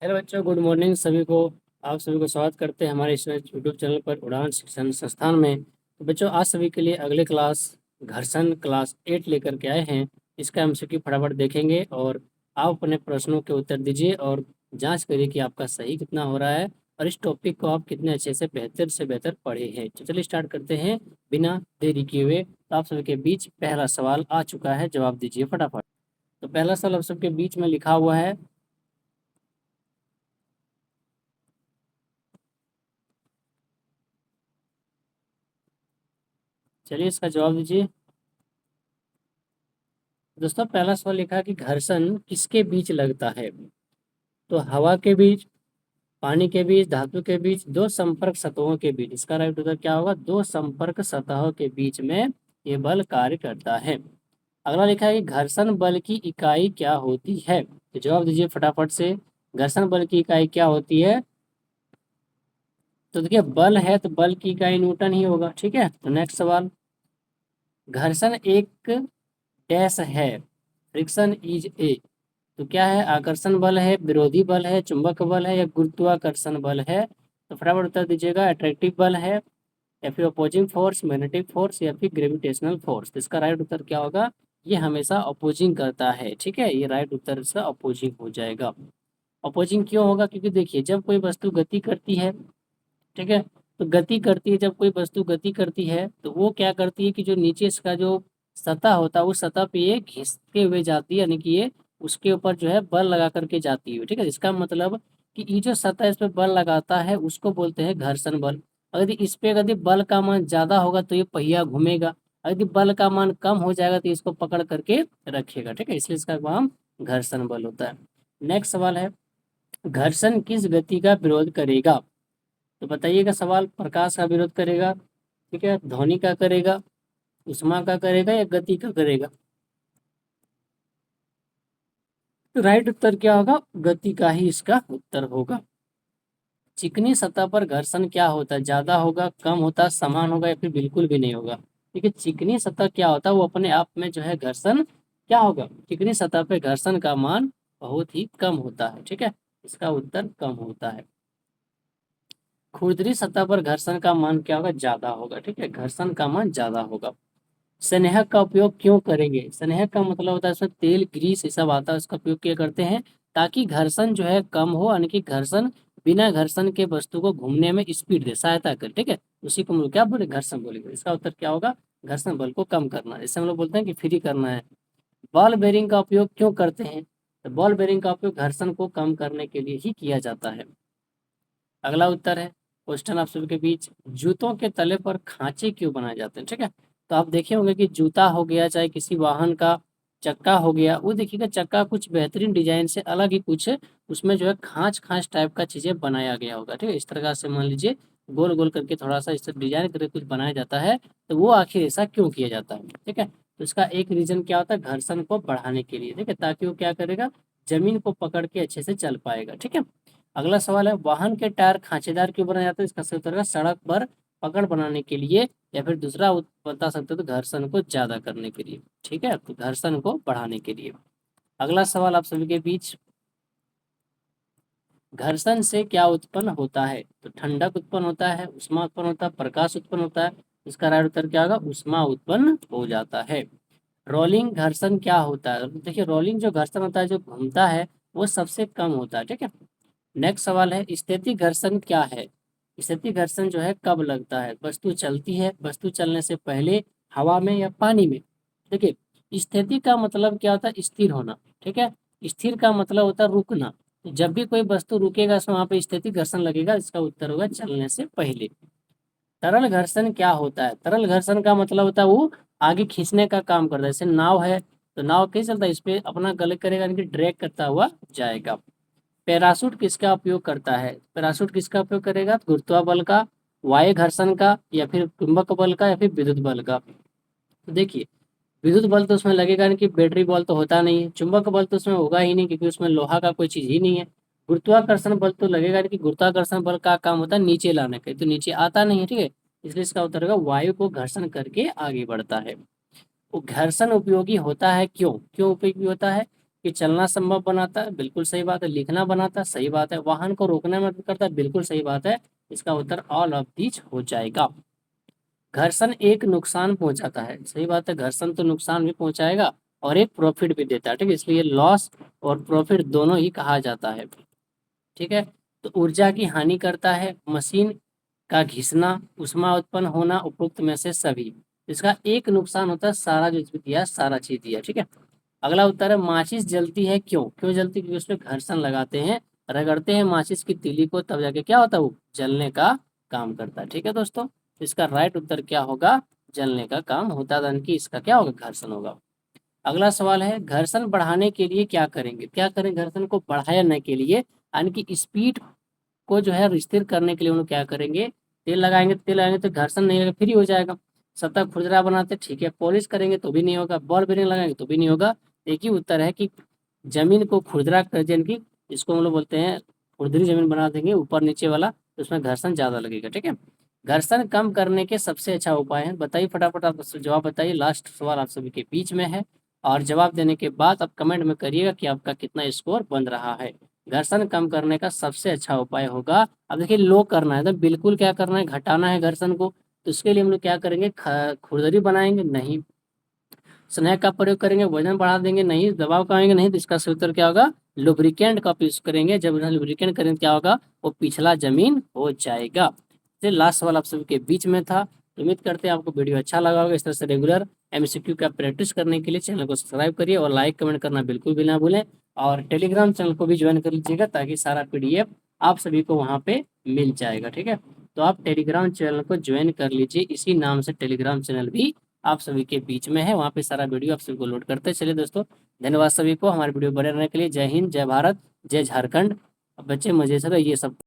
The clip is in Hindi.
हेलो बच्चों, गुड मॉर्निंग सभी को। आप सभी को स्वागत करते हैं हमारे इस यूट्यूब चैनल पर उड़ान शिक्षण संस्थान में। तो बच्चों, आज सभी के लिए अगले क्लास घर्षण क्लास 8 लेकर के आए हैं। इसका एमसीक्यू फटाफट देखेंगे और आप अपने प्रश्नों के उत्तर दीजिए और जांच करिए कि आपका सही कितना हो रहा है और इस टॉपिक को आप कितने अच्छे से बेहतर पढ़े हैं। तो चलिए स्टार्ट करते हैं बिना देरी किए हुए। तो आप सभी के बीच पहला सवाल आ चुका है, जवाब दीजिए फटाफट। तो पहला सवाल आप सबके बीच में लिखा हुआ है। चलिए इसका जवाब दीजिए। दोस्तों, पहला सवाल लिखा है कि घर्षण किसके बीच लगता है। तो हवा के बीच, पानी के बीच, धातु के बीच, दो संपर्क सतहों के बीच। इसका राइट उत्तर क्या होगा? दो संपर्क सतहों के बीच में ये बल कार्य करता है। अगला लिखा है कि घर्षण बल की इकाई क्या होती है। तो जवाब दीजिए फटाफट से। घर्षण बल की इकाई क्या होती है? तो देखिए, बल है तो बल की इकाई न्यूटन ही होगा। ठीक है, तो नेक्स्ट सवाल। घर्षण एक डैश है, फ्रिक्शन इज ए। तो क्या है? आकर्षण बल है, विरोधी बल है, चुंबक बल है या गुरुत्वाकर्षण बल है? तो फटाफट उत्तर दीजिएगा। अट्रैक्टिव बल है या फिर अपोजिंग फोर्स, मैग्नेटिक फोर्स या फिर ग्रेविटेशनल फोर्स? तो इसका राइट उत्तर क्या होगा? ये हमेशा अपोजिंग करता है। ठीक है, ये राइट उत्तर इसका अपोजिंग हो जाएगा। अपोजिंग क्यों होगा? क्योंकि देखिए, जब कोई वस्तु गति करती है, ठीक है, तो गति करती है, जब कोई वस्तु गति करती है तो वो क्या करती है कि जो नीचे इसका जो सतह होता है उस सतह पे ये घिसते हुए जाती है, यानी कि ये उसके ऊपर जो है बल लगा करके जाती है। ठीक है, इसका मतलब कि ये जो सतह इस पे बल लगाता है उसको बोलते हैं घर्षण बल। अगर इस पे यदि बल का मान ज्यादा होगा तो ये पहिया घूमेगा, यदि बल का मान कम हो जाएगा तो इसको पकड़ करके रखेगा। ठीक है, इसलिए इसका नाम घर्षण बल होता है। नेक्स्ट सवाल है, घर्षण किस गति का विरोध करेगा? तो बताइएगा। सवाल, प्रकाश का विरोध करेगा, ठीक है, ध्वनि का करेगा, ऊष्मा का करेगा या गति का करेगा? तो राइट उत्तर क्या होगा? गति का ही इसका उत्तर होगा। चिकनी सतह पर घर्षण क्या होता है? ज्यादा होगा, कम होता है, समान होगा या फिर बिल्कुल भी नहीं होगा? देखिए, चिकनी सतह क्या होता है, वो अपने आप में जो है घर्षण क्या होगा? चिकनी सतह पे घर्षण का मान बहुत ही कम होता है। ठीक है, इसका उत्तर कम होता है। खुरदरी सतह पर घर्षण का मान क्या होगा? ज्यादा होगा। ठीक है, घर्षण का मान ज्यादा होगा। स्नेहक का उपयोग क्यों करेंगे? स्नेहक का मतलब होता है इसमें तेल, ग्रीस ये सब आता है, उसका उपयोग क्या करते हैं? ताकि घर्षण जो है कम हो, यानी कि घर्षण बिना घर्षण के वस्तु को घूमने में स्पीड दे, सहायता करे। ठीक है, उसी को हम लोग क्या बोले? घर्षण बोलेंगे। इसका उत्तर क्या होगा? घर्षण बल को कम करना, जैसे हम लोग बोलते हैं कि फ्री करना है। बॉल बेरिंग का उपयोग क्यों करते हैं? तो बॉल बेरिंग का उपयोग घर्षण को कम करने के लिए ही किया जाता है। अगला उत्तर है, क्वेश्चन आप सभी के बीच, जूतों के तले पर खांचे क्यों बनाए जाते हैं? ठीक है, तो आप देखे होंगे कि जूता हो गया, चाहे किसी वाहन का चक्का हो गया, वो देखिएगा चक्का कुछ बेहतरीन डिजाइन से अलग ही कुछ उसमें जो है खांच खांच टाइप का चीजें बनाया गया होगा। ठीक है, इस तरह से मान लीजिए गोल गोल करके थोड़ा सा इस डिजाइन करके कुछ बनाया जाता है। तो वो आखिर ऐसा क्यों किया जाता है? ठीक है, तो इसका एक रीजन क्या होता है? घर्षण को बढ़ाने के लिए। ठीक है, ताकि वो क्या करेगा? जमीन को पकड़ के अच्छे से चल पाएगा। ठीक है, अगला सवाल है, वाहन के टायर खांचेदार क्यों बनाए जाते हैं? इसका सही उत्तर है सड़क पर पकड़ बनाने के लिए, या फिर दूसरा बता सकते हो तो घर्षण को ज्यादा करने के लिए। ठीक है, तो घर्षण को बढ़ाने के लिए। अगला सवाल आप सभी के बीच, घर्षण से क्या उत्पन्न होता है? तो ठंडक उत्पन्न होता है, ऊष्मा उत्पन्न होता है, प्रकाश उत्पन्न होता है? इसका राइट उत्तर क्या होगा? ऊष्मा उत्पन्न हो जाता है। रोलिंग घर्षण क्या होता है? देखिए, रोलिंग जो घर्षण होता है, जो घूमता है, वो सबसे कम होता है। ठीक है, नेक्स्ट सवाल है, स्थैतिक घर्षण क्या है? स्थैतिक घर्षण जो है कब लगता है? वस्तु चलती है, वस्तु चलने से पहले, हवा में या पानी में? देखिए, स्थिति का मतलब क्या होता है? स्थिर होना। ठीक है, स्थिर का मतलब होता है रुकना। तो जब भी कोई वस्तु रुकेगा उसमें वहां पे स्थैतिक घर्षण लगेगा। इसका उत्तर होगा चलने से पहले। तरल घर्षण क्या होता है? तरल घर्षण का मतलब होता है वो आगे खींचने का काम करता है। जैसे नाव है, तो नाव कैसे चलता है? इस पे अपना गले करेगा, यानी कि ड्रैग करता हुआ जाएगा। पैराशूट किसका उपयोग करता है? पैराशूट किसका उपयोग करेगा? गुरुत्वाबल का, वायु घर्षण का, या फिर चुंबक बल का, या फिर विद्युत बल का? तो देखिए, विद्युत बल तो उसमें लगेगा नहीं, कि बैटरी बल तो होता नहीं है। चुंबक बल तो उसमें होगा ही नहीं, क्योंकि उसमें लोहा का कोई चीज ही नहीं है। गुरुत्वाकर्षण बल तो लगेगा नहीं, कि गुरुत्वाकर्षण बल का काम होता है नीचे लाने का, तो नीचे आता नहीं है। ठीक है, इसलिए इसका उत्तर होगा वायु को घर्षण करके आगे बढ़ता है। वो घर्षण उपयोगी होता है क्यों? क्यों उपयोगी होता है? कि चलना संभव बनाता है, बिल्कुल सही बात है। लिखना बनाता है, सही बात है। वाहन को रोकने में मदद करता है, बिल्कुल सही बात है। इसका उत्तर ऑल ऑफ दीज हो जाएगा। घर्षण एक नुकसान पहुंचाता है, सही बात है। घर्षण तो नुकसान भी पहुंचाएगा और एक प्रॉफिट भी देता है, ठीक है। इसलिए लॉस और प्रॉफिट दोनों ही कहा जाता है, ठीक है। तो ऊर्जा की हानि करता है, मशीन का घिसना, ऊष्मा उत्पन्न होना, उपरोक्त में से सभी। इसका एक नुकसान होता है, सारा जो दिया सारा चीज दिया, ठीक है। अगला उत्तर है माचिस जलती है क्यों? क्यों जलती? क्योंकि उसमें घर्षण लगाते हैं, रगड़ते हैं माचिस की तीली को, तब जाके क्या होता है, वो जलने का काम करता है, ठीक है दोस्तों। इसका राइट उत्तर क्या होगा? जलने का काम होता है, यानी कि इसका क्या होगा? घर्षण होगा। अगला सवाल है घर्षण बढ़ाने के लिए क्या करेंगे? क्या करें घर्षण को बढ़ाने के लिए? यानी कि स्पीड को जो है स्थिर करने के लिए उन्होंने क्या करेंगे? तेल लगाएंगे। तेल लगाएंगे तो घर्षण नहीं होगा, फ्री हो जाएगा। सतह खुरदरा बनाते, ठीक है। पॉलिश करेंगे तो भी नहीं होगा। बॉल बेरिंग लगाएंगे तो भी नहीं होगा। एक ही उत्तर है कि जमीन को खुरदरा कर देने की, इसको हम लोग बोलते हैं खुरदरी जमीन बना देंगे ऊपर नीचे वाला, तो उसमें घर्षण ज्यादा लगेगा, ठीक है। घर्षण कम करने के सबसे अच्छा उपाय है, बताइए फटाफट, आप जवाब बताइए। लास्ट सवाल आप सभी के बीच में है, और जवाब देने के बाद आप कमेंट में करिएगा कि आपका कितना स्कोर बन रहा है। घर्षण कम करने का सबसे अच्छा उपाय होगा, अब देखिए लो करना है तो बिल्कुल क्या करना है, घटाना है घर्षण को। तो इसके लिए हम लोग क्या करेंगे? खुरदरी बनाएंगे? नहीं। स्नेह का प्रयोग करेंगे? वजन बढ़ा देंगे? नहीं। दबाव कमाएंगे? नहीं। तो इसका सही उत्तर क्या होगा? लुब्रिकेंट का यूज करेंगे। जब लुब्रिकेंट करेंगे क्या होगा? वो पिछला जमीन हो जाएगा। ये लास्ट सवाल आप सभी के बीच में था। उम्मीद करते हैं आपको वीडियो अच्छा लगा होगा। इस तरह से रेगुलर एमसीक्यू का प्रैक्टिस करने के लिए चैनल को सब्सक्राइब करिए और लाइक कमेंट करना बिल्कुल भी ना भूलें। और टेलीग्राम चैनल को भी ज्वाइन कर लीजिएगा, ताकि सारा पीडीएफ आप सभी को वहाँ पे मिल जाएगा, ठीक है। तो आप टेलीग्राम चैनल को ज्वाइन कर लीजिए, इसी नाम से टेलीग्राम चैनल भी आप सभी के बीच में है। वहाँ पे सारा वीडियो आप सभी को लोड करते चलिए दोस्तों। धन्यवाद सभी को हमारे वीडियो बने रहने के लिए। जय हिंद, जय भारत, जय झारखंड। बच्चे मजे से रहिए सब।